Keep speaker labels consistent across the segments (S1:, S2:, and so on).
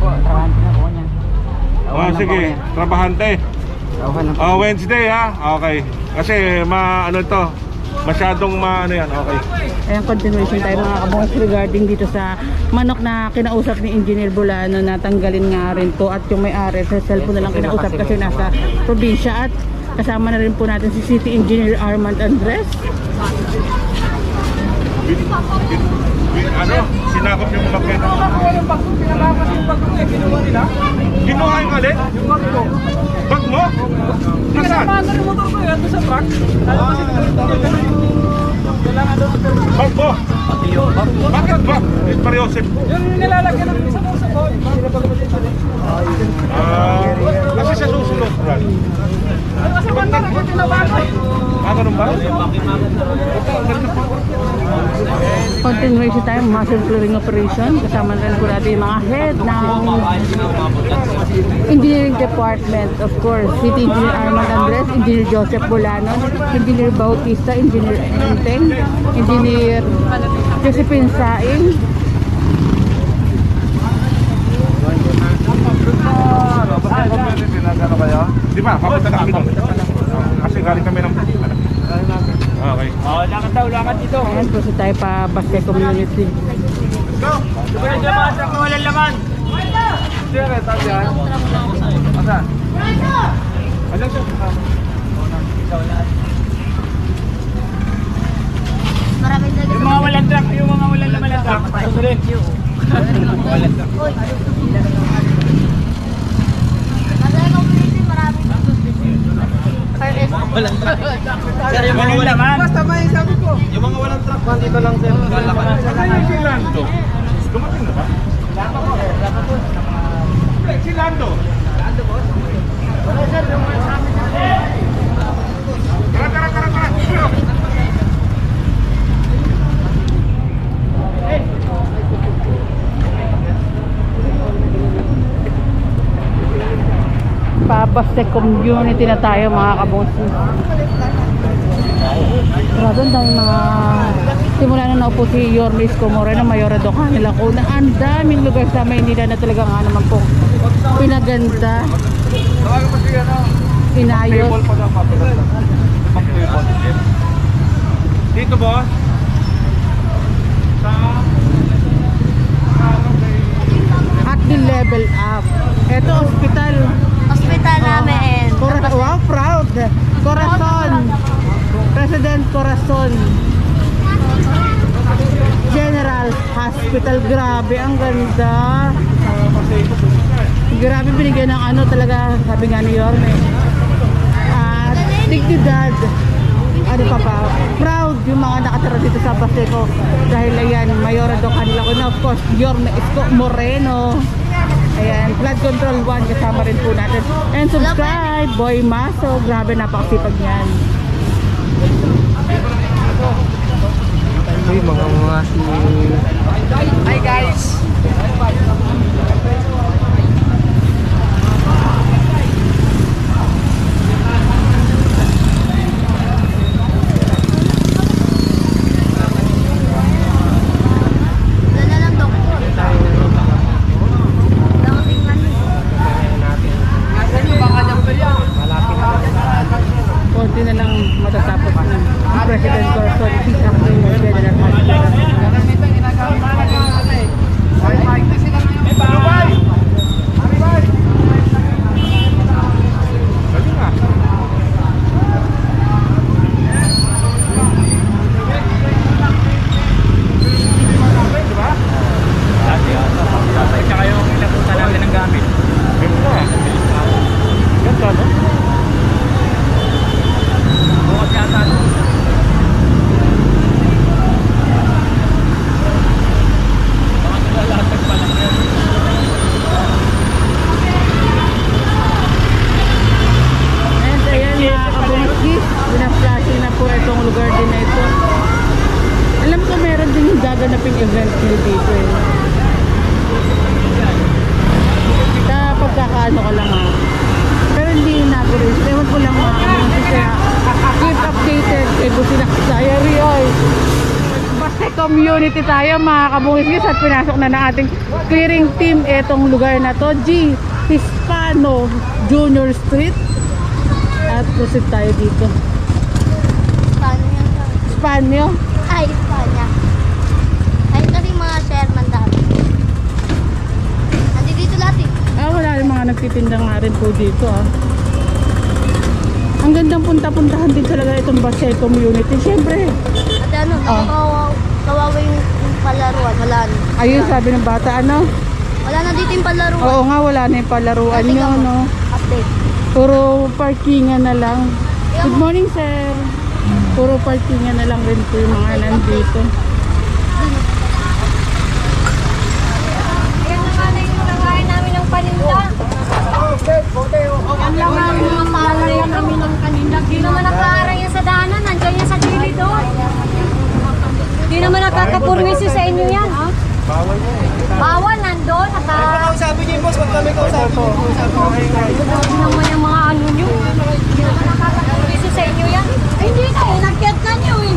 S1: po, trabahante na po niya.
S2: Sige, trabahante. Wednesday ha? Okay. Kasi ano to, masyadong ano yan, okay.
S3: Ayan, continuation tayo mga kabungs regarding dito sa manok na kinausap ni Engineer Bulano na tanggalin nga rin to at yung may-ari sa cellphone na lang kinausap kasi nasa probinsya at kasama na rin po natin si City Engineer Armand Andres.
S2: Ano? Sinakop yung mga pera.
S1: Pinababas yung bag ko, kinuha nila.
S2: Kinuha yung alin?
S1: Yung bag ko.
S2: Bag mo? Nasaan?
S1: Pinababas yung motor ko, yan sa truck. Kailangan doon.
S2: Bag mo? Bakit ba? Pareosip.
S1: Yun yung nilalagyan ng isa sa ko.
S2: Kasi sa susunod, Brad.
S1: Kasi banda na yung pinababas.
S2: Ganun ba?
S3: Continuation tayo, muscle clearing operation. Kasama na rin po natin yung mga head ng engineering department. Of course, City Engineer Armand Andres, Engineer Joseph Bulano, Engineer Bautista, Engineer Enteng, Engineer Josephine Saing.
S2: Di ba? Papunta na kami doon. Kasi galing kami ng... Okay.
S1: Lakad daw, lakad dito.
S3: Ayan po tayo pa Basque Community.
S1: Go! Diba yung mga truck na walang laman? Sir, tabi yan. Asa? Alam siya. Yung mga walang truck, yung mga walang laman ng truck. Susunod. Walang truck. Walang truck. Sir, yung mga walang laman. Basta may sabi ko. Yung mga walang truck, dito lang sir.
S2: Saan yung si Lando? Dumating na ba? Si Lando. Lando boss? Tara.
S3: Basque Community na tayo mga kabonsis. Grabe, ang daming mga simula na naupo si Yorme Isko Moreno, Mayora do Canela Kuna. Ang daming lugar sa Maynila na talaga nga naman po pinaganda, inayos.
S2: Dito boss?
S3: At the level up. Ito, hospital.
S4: Hospital namin.
S3: Wow, proud. Corazon. President Corazon General Hospital. Grabe, ang ganda. Grabe, binigyan ng ano talaga, sabi nga ni Yorme. Dignidad. Ano pa pa? Proud yung mga nakatira dito sa Baseco. Dahil ayan, Mayora do Canela Kuna. Of course, Yorme Isko Moreno. Ayan, Flood Control 1 kasama rin po natin. And subscribe, Boy Maso. Grabe, napakasipag niyan.
S1: Ay, mga si... Hi guys!
S3: Konti na lang matatapos na President Corazon General Hospital. gaganaping event dito eh. Sa pagkakaano ko lang pero hindi inauguration. Ewan ko lang kaya keep updated kay Busina Diary oy. Baseco community tayo mga kabungis at pinasok na ng ating clearing team etong lugar na to, G. Hispano Junior Street. At proceed tayo dito.
S4: Spanya.
S3: Spanyo.
S4: Ay, Spanya. Ay, kasi mga Sherman dati. Andi dito lahat eh.
S3: Wala rin mga nagtitinda nga rin po dito Ang gandang punta-puntahan din talaga itong Basay community. Siyempre.
S4: At ano, kawawa yung palaruan. Wala na.
S3: Ayun sabi ng bata
S4: Wala na dito yung palaruan.
S3: Oo nga, wala na yung palaruan
S4: Tingnan
S3: nyo,
S4: mo.
S3: no?
S4: Update.
S3: Puro parkingan na lang. Good morning, sir. Puro parkingan na lang rin po yung mga nandito.
S4: Ayan na nga na yung nakain namin ng paninda. Ang laman ng mga palay namin ng kanina. Di naman nakaarang yan sa daanan. Nandiyan yan sa gilid doon. Di naman nakakapurmisi sa inyo yan. Ha? Bawal nandun.
S1: Sabi niyo, boss, pag kami kausapin niyo.
S4: Di naman yung mga ano nyo. Di naman nakakapurmisi sa inyo yan. Ay, hindi na eh. Nag-get na nyo eh.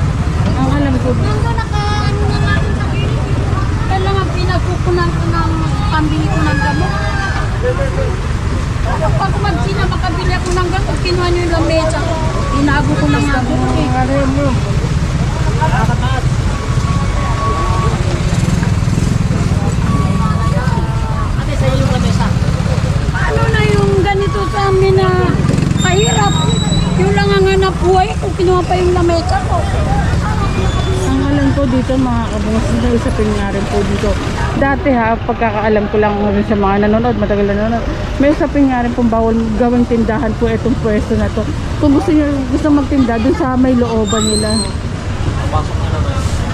S3: Ang alam ko,
S4: Nandun naka-ano na natin sa gilid. Kailangan pinagkukunan ko ng pambili ko ng gamot. Pag magsina, makabili ako ng gamot, kinuha nyo yung lamesa. Tinago ko ng gamot eh. Ate, sa'yo yung lamesa. Paano na yung ganito sa amin na kahirap? Yung lang ang hanap buhay ko, kinuha pa yung lamesa ko.
S3: ang alam ko dito mga kabungas, may usapin nga rin po dito. Dati pagkakaalam ko lang rin sa mga nanonood, matagal na nanonood, may usapin nga rin pong bawal gawing tindahan po itong pwesto na to. Kung gusto magtinda, dun sa may looban nila.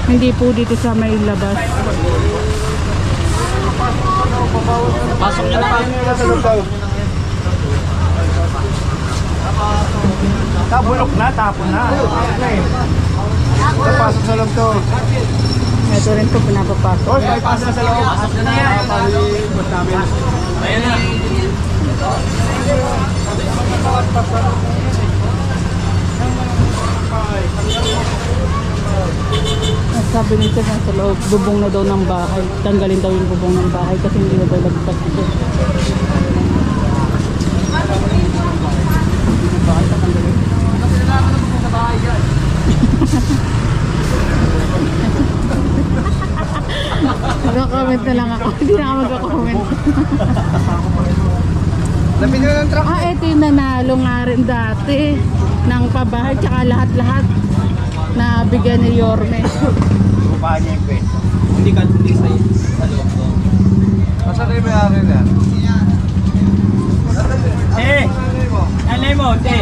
S3: Hindi po dito sa may labas.
S1: Pasok niyo na kami.
S2: Tabulok na, tapon na. Pasok sa loob to.
S3: Ito rin po pinapapasok.
S2: Oy, may pasok sa loob.
S1: Pasok na yan. Ayan na.
S3: Sabi nito na sa loob, bubong na daw ng bahay. Tanggalin daw yung bubong ng bahay kasi hindi na daw lagpas dito. Mag-comment na lang ako. Hindi na ako mag-comment.
S1: Lapit nyo ng truck.
S3: Ito yung nanalo nga rin dati ng pabahay tsaka lahat-lahat na bigyan ni Yorme.
S2: Upahan niya yung kwento.
S1: Hindi sa'yo. Sa loob ko. Asan na yung may-ari na? Anay mo, te.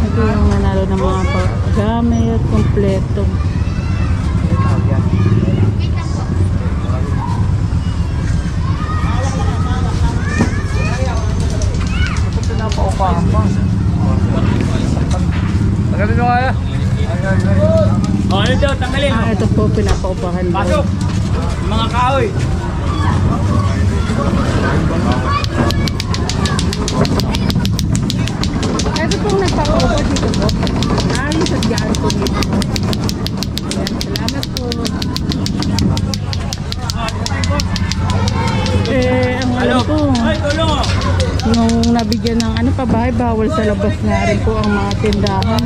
S3: Ito yung nanalo ng mga gamit, kompleto.
S1: Paupahan pa. Tagalin nyo kaya? O, ano daw? Tanggalin.
S3: Ito po pinapaupahan daw.
S1: Pasok! Yung mga kahoy.
S3: Ito pong nagpapaupa dito po. Yung sadyaan po dito. Ayan, salamat po. Ang alam ko,
S1: Ay, tulong o!
S3: nung nabigyan ng pabahay, bawal sa labas na rin po ang mga tindahan.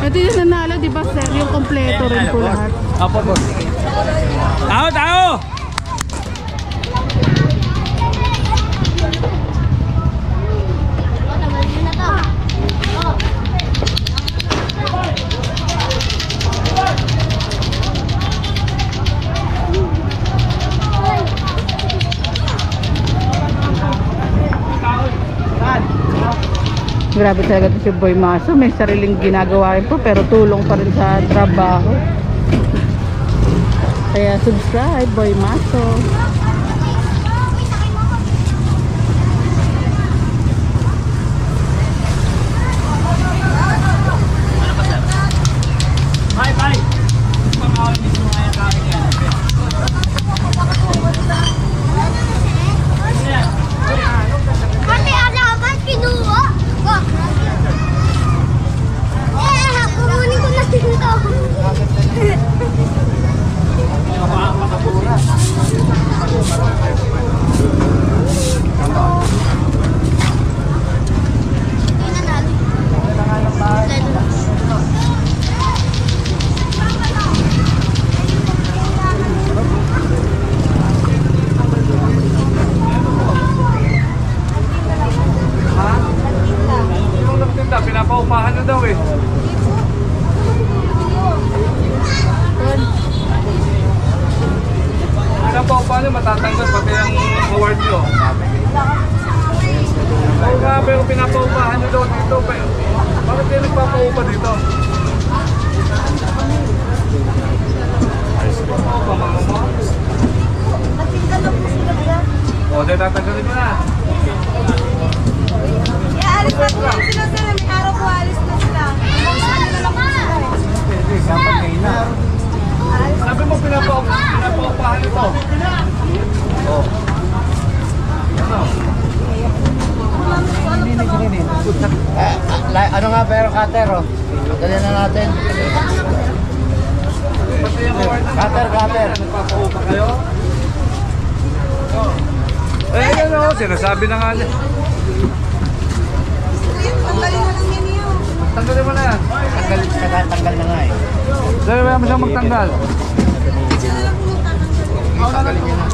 S3: Ito yung nanalo, di ba sir? Yung kompleto rin po lahat.
S1: Apo po. Tao, tao!
S3: Grabe talaga ito si Boy Maso. May sariling ginagawa rin po pero tulong pa rin sa trabaho. Kaya subscribe, Boy Maso.
S1: ano, matatanggal pati ang award nyo. Oo nga, pero pinapaupahan nyo daw dito. Bakit kayo nagpapaupa dito? Paupa mga mo? O, dahil tatanggalin mo na.
S5: Alis na po lang sila sir. May araw po alis na sila. Saan na lang po sila eh.
S1: Dapat ngayon na. Sabi mo pinapaupahan ito. O. Ano?
S6: Ano nga pero cutter oh. Dali na natin.
S1: Pati yung award na
S6: Cutter.
S1: nagpapaupa kayo? Eh, ano, sinasabi na nga niya.
S5: Tanggalin na lang yan yun.
S1: Tanggalin mo na yan.
S6: Tanggal na nga eh.
S1: Dahil mo siyang magtanggal.
S5: Sila lang po tatanggalin.
S6: Tanggalin niya na.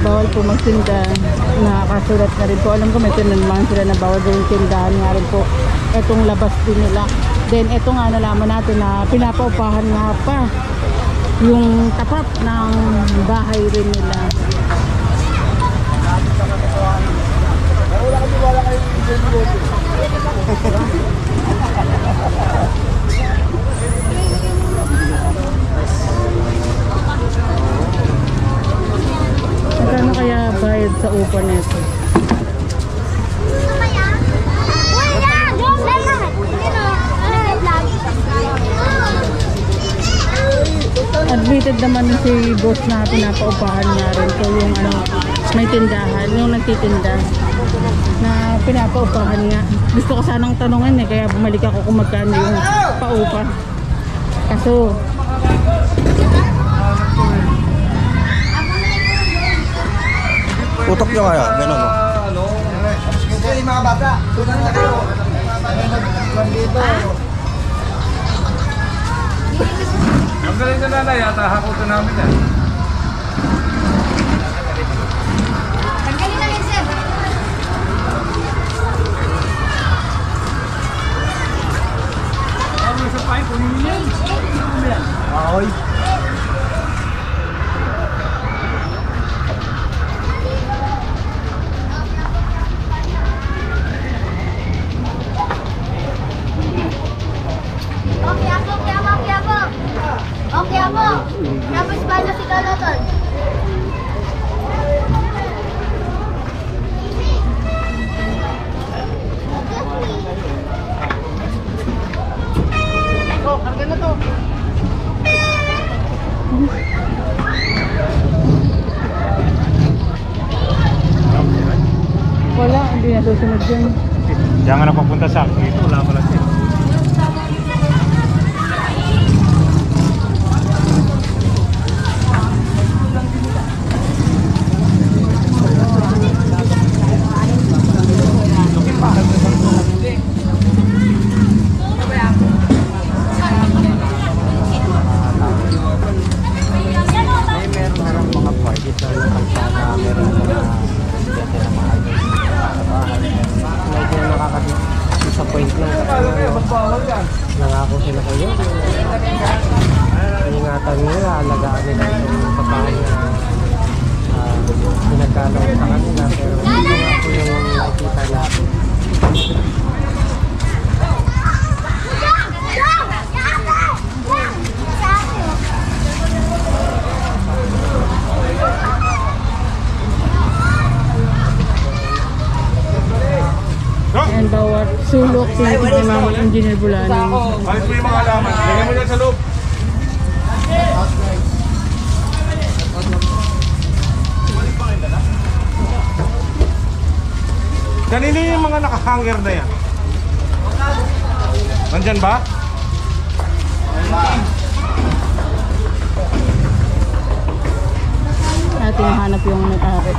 S3: Bawal po magtinda. Nakakasulat na rin po. Alam ko may tinanungan sila na bawal din tindahan nga rin po. Etong labas din nila. Then eto nga nalaman natin na pinapaupahan nga pa yung tapat ng bahay rin nila. Magkano kaya bayad sa upa nito? Admitted naman si boss na pinapaupahan nga rin po yung ano, may tindahan, yung nagtitinda na pinapaupahan nga. Gusto ko sanang tanungin eh, kaya bumalik ako kung magkano yung paupa. Kaso
S6: Utok nyo kaya, gano'n mo.
S1: Sige, mga bata. Tunan na kayo. Ang galing na nanay, yata hakutin namin yan.
S5: Tanggalin na yan sir.
S1: Ang isa pa yung kunin niya.
S6: Ahoy.
S5: Okay ako. Tapos paano si Kaloton?
S6: Karga na to.
S3: wala, hindi na susunod dyan.
S2: Diyan nga napapunta sa akin. Ito, wala pala siya.
S6: Nangako sila kayo. Ingatan nila, alagaan nila yung babae na pinagkalaw sa kanila. Pero hindi nga po yung nakikita natin.
S3: Yan bawat sulok, tinitignan namin Engineer Bulano.
S2: Alis mo yung mga alaman. Lagyan mo yan sa loob. Kanino yung mga nakahanger na yan? Nandyan ba?
S3: natin hanap yung may-ari.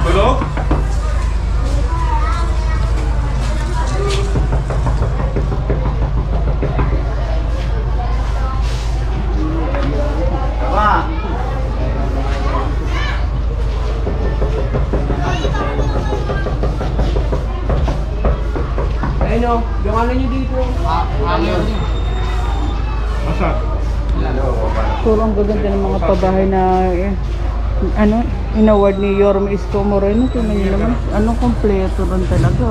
S2: Tulog?
S6: Ayun o, yung ano nyo dito.
S2: Masa?
S3: Puro ang gaganda ng mga pabahay na ano, in-award ni Yorme Isko Moreno. Tingnan niyo naman, anong kompleto ron talaga.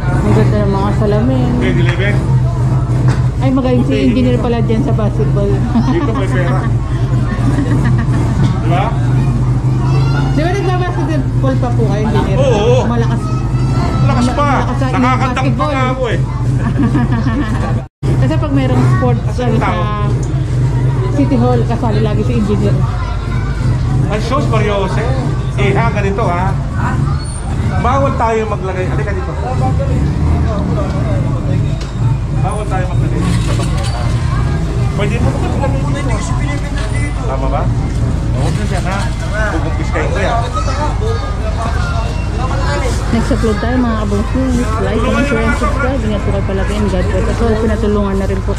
S3: Ang ganda ng mga salamin.
S2: Okay, deliver.
S3: Ay, magaling si engineer pala dyan sa basketball.
S2: Dito may pera. Diba?
S3: Di ba nagbabasketball pa po kayo, engineer?
S2: Oo.
S3: Malakas.
S2: Lakas pa.
S3: Malakas sa
S2: Nakakantang pa
S3: basketball.
S2: nga ako eh.
S3: Kasi pag mayroong sports sa City Hall, kasali lagi si engineer.
S2: Ang sos, Mariose. Ha, ganito ha. Bawal tayo maglagay. Halika dito. Bawal tayo maglagay sa bangketa. Pwede mo naman maglagay dito. Tama ba? Huwag na dyan ha. Pukumpiskain ko yan.
S3: Next upload tayo mga kabong. Like, comment, share, and subscribe. Ingat po kayo palagi. And God bless us all. Pinatulungan na rin po.